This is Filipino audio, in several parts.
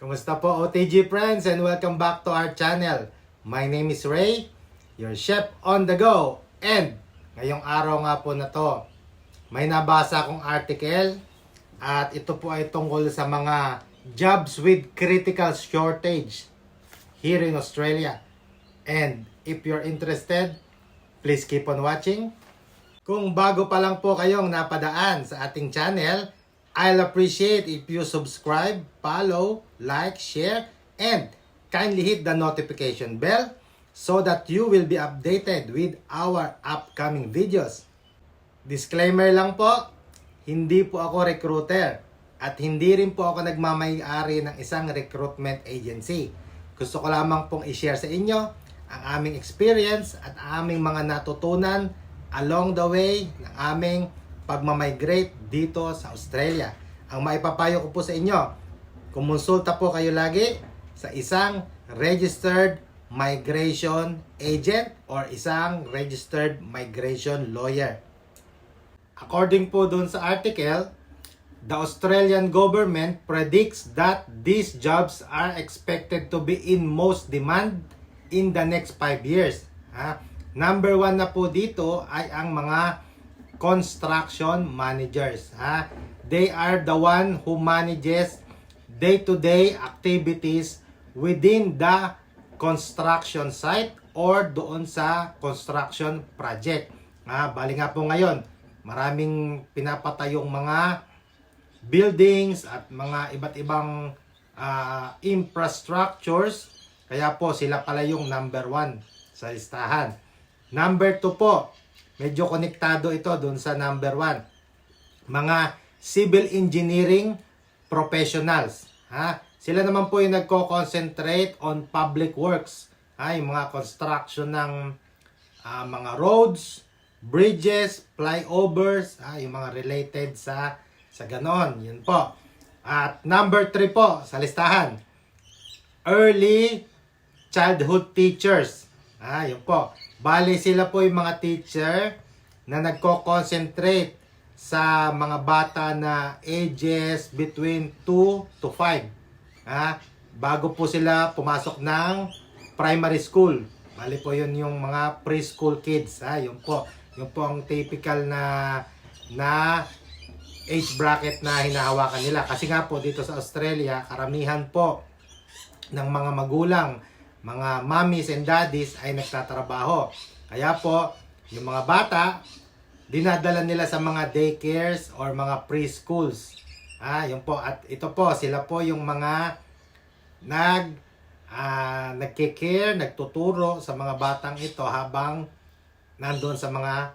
Kumusta po OTG friends, and welcome back to our channel. My name is Ray, your chef on the go. And ngayong araw nga po na to, may nabasa akong article at ito po ay tungkol sa mga jobs with critical shortage here in Australia. And if you're interested, please keep on watching. Kung bago pa lang po kayong napadaan sa ating channel, I'll appreciate if you subscribe, follow, like, share, and kindly hit the notification bell so that you will be updated with our upcoming videos. Disclaimer lang po, hindi po ako recruiter at hindi rin po ako nagmamay-ari ng isang recruitment agency. Gusto ko lamang pong i-share sa inyo ang aming experience at aming mga natutunan along the way ng aming pagmamigrate dito sa Australia. Ang maipapayo ko po sa inyo, kumonsulta po kayo lagi sa isang registered migration agent or isang registered migration lawyer. According po dun sa article, the Australian government predicts that these jobs are expected to be in most demand in the next 5 years. Number 1 na po dito ay ang mga construction managers. They are the one who manages day-to-day activities within the construction site or doon sa construction project. Bali nga po ngayon, maraming pinapatayong mga buildings at mga iba't ibang infrastructures. Kaya po sila pala yung number 1 sa listahan. Number 2 po, medyo konektado ito dun sa number 1. Mga civil engineering professionals. Sila naman po yung nagko-concentrate on public works. Yung mga construction ng mga roads, bridges, flyovers, yung mga related sa ganon. Yun po. At number 3 po sa listahan, early childhood teachers. Yun po. Bali sila po yung mga teacher na nagko-concentrate sa mga bata na ages between 2 to 5. Bago po sila pumasok ng primary school. Bali po yun yung mga preschool kids. Yun po. Yun po ang typical na age bracket na hinahawakan nila. Kasi nga po dito sa Australia, karamihan po ng mga magulang, mga mommies and daddies ay nagtatrabaho. Kaya po, yung mga bata, dinadala nila sa mga daycares or mga preschools. Yun po. At ito po, sila po yung mga nagkikare, nagtuturo sa mga batang ito habang nandun sa mga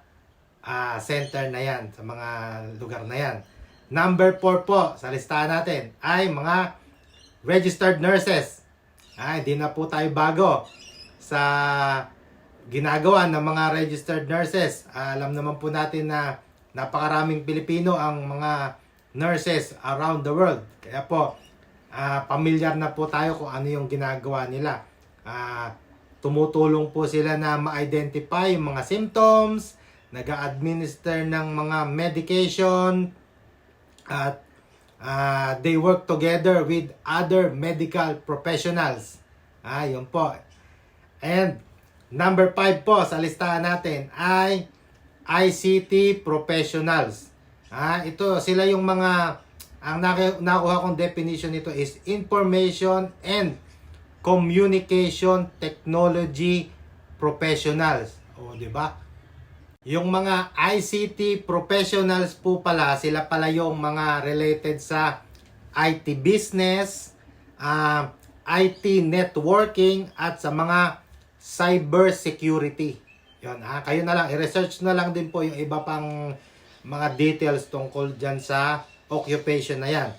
center na yan, sa mga lugar na yan. Number 4 po sa listahan natin ay mga registered nurses. Hindi na po tayo bago sa ginagawa ng mga registered nurses. Alam naman po natin na napakaraming Pilipino ang mga nurses around the world. Kaya po, pamilyar na po tayo kung ano yung ginagawa nila. Tumutulong po sila na ma-identify yung mga symptoms, nag-a-administer ng mga medication, at they work together with other medical professionals. Yun po. And number 5 po sa listahan natin ay ICT professionals. Ito sila yung mga, ang nakuha kong definition nito is information and communication technology professionals. Di ba? Yung mga ICT professionals po pala, sila pala yung mga related sa IT business, IT networking, at sa mga cyber security. Yun, kayo na lang, i-research na lang din po yung iba pang mga details tungkol dyan sa occupation na yan.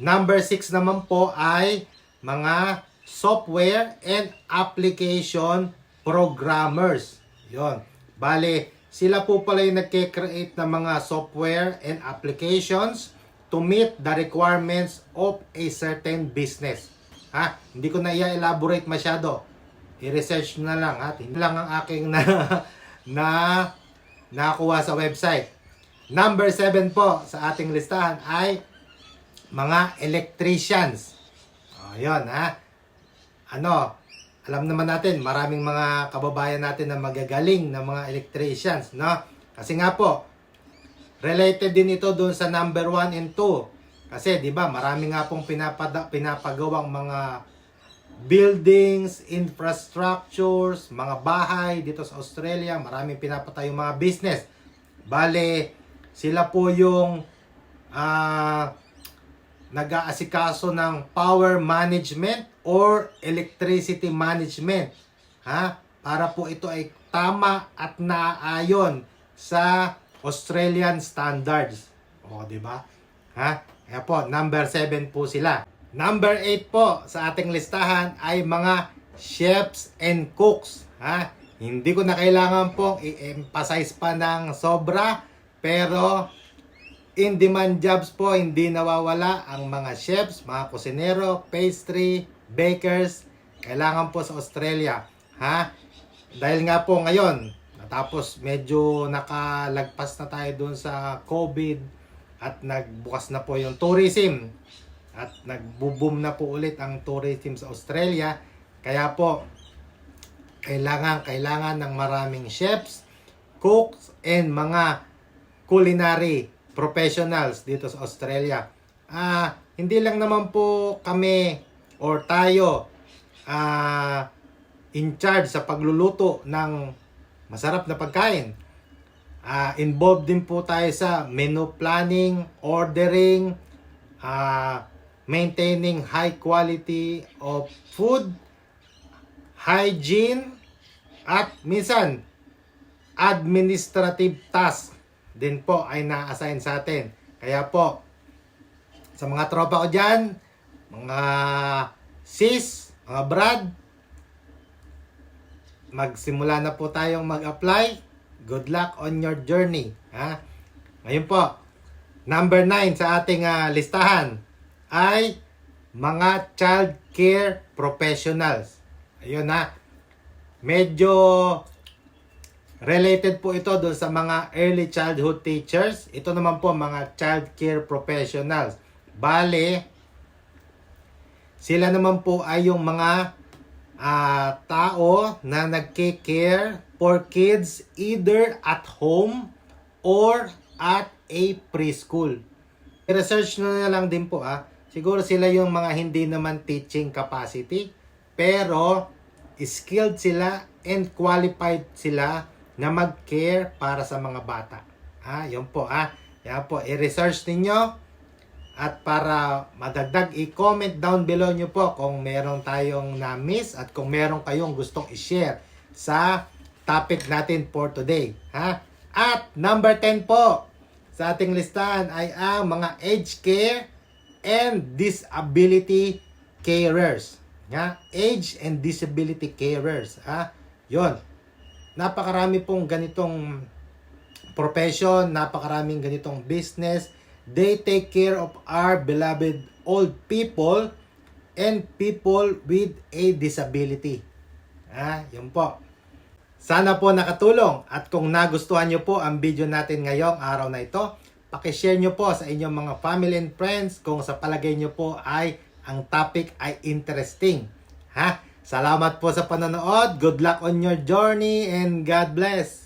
Number 6 naman po ay mga software and application programmers. Yun, bale, sila po pala yung nagke-create ng mga software and applications to meet the requirements of a certain business. Hindi ko na i-elaborate masyado. I-research na lang. Hindi lang ang aking nakuha sa website. Number 7 po sa ating listahan ay mga electricians. Ayun, ha? Ano, alam naman natin, maraming mga kababayan natin na magagaling na mga electricians, no? Kasi nga po, related din ito doon sa number 1 and 2. Kasi, di ba, marami nga pong pinapagawang mga buildings, infrastructures, mga bahay dito sa Australia. Maraming pinapatayong mga business. Bale, sila po yung nag-aasikaso ng power management or electricity management. Ha? Para po ito ay tama at naaayon sa Australian standards. O, di ba? Ha? Kaya po, number 7 po sila. Number 8 po sa ating listahan ay mga chefs and cooks. Ha? Hindi ko na kailangan pong i-emphasize pa ng sobra, pero in-demand jobs po, hindi nawawala ang mga chefs, mga kusinero, pastry, bakers. Kailangan po sa Australia. Ha? Dahil nga po ngayon, tapos medyo nakalagpas na tayo dun sa COVID at nagbukas na po yung tourism at nagbo-boom na po ulit ang tourism sa Australia. Kaya po, kailangan ng maraming chefs, cooks, and mga culinary professionals dito sa Australia. Hindi lang naman po kami or tayo in charge sa pagluluto ng masarap na pagkain. Involved din po tayo sa menu planning, ordering, maintaining high quality of food, hygiene, at minsan administrative task din po ay na-assign sa atin. Kaya po, sa mga tropa ko dyan, mga sis, mga brad, magsimula na po tayong mag-apply. Good luck on your journey. Ha? Ngayon po, number 9 sa ating listahan ay mga child care professionals. Ayun na. Medyo related po ito doon sa mga early childhood teachers. Ito naman po mga child care professionals. Bale, sila naman po ay yung mga tao na nagke-care for kids either at home or at a preschool. I-research na lang din po siguro sila yung mga hindi naman teaching capacity, pero skilled sila and qualified sila na mag-care para sa mga bata. Yun po. Yan po, i-research ninyo. At para madagdag, i-comment down below nyo po kung meron tayong na-miss at kung meron kayong gustong i-share sa topic natin for today. At number 10 po sa ating listahan ay ang mga aged care and disability carers. Age and disability carers. Yun. Napakarami pong ganitong profession, napakaraming ganitong business. They take care of our beloved old people and people with a disability. Yun po. Sana po nakatulong, at kung nagustuhan nyo po ang video natin ngayong araw na ito, pakishare nyo po sa inyong mga family and friends kung sa palagay nyo po ay ang topic ay interesting. Salamat po sa panonood. Good luck on your journey and God bless.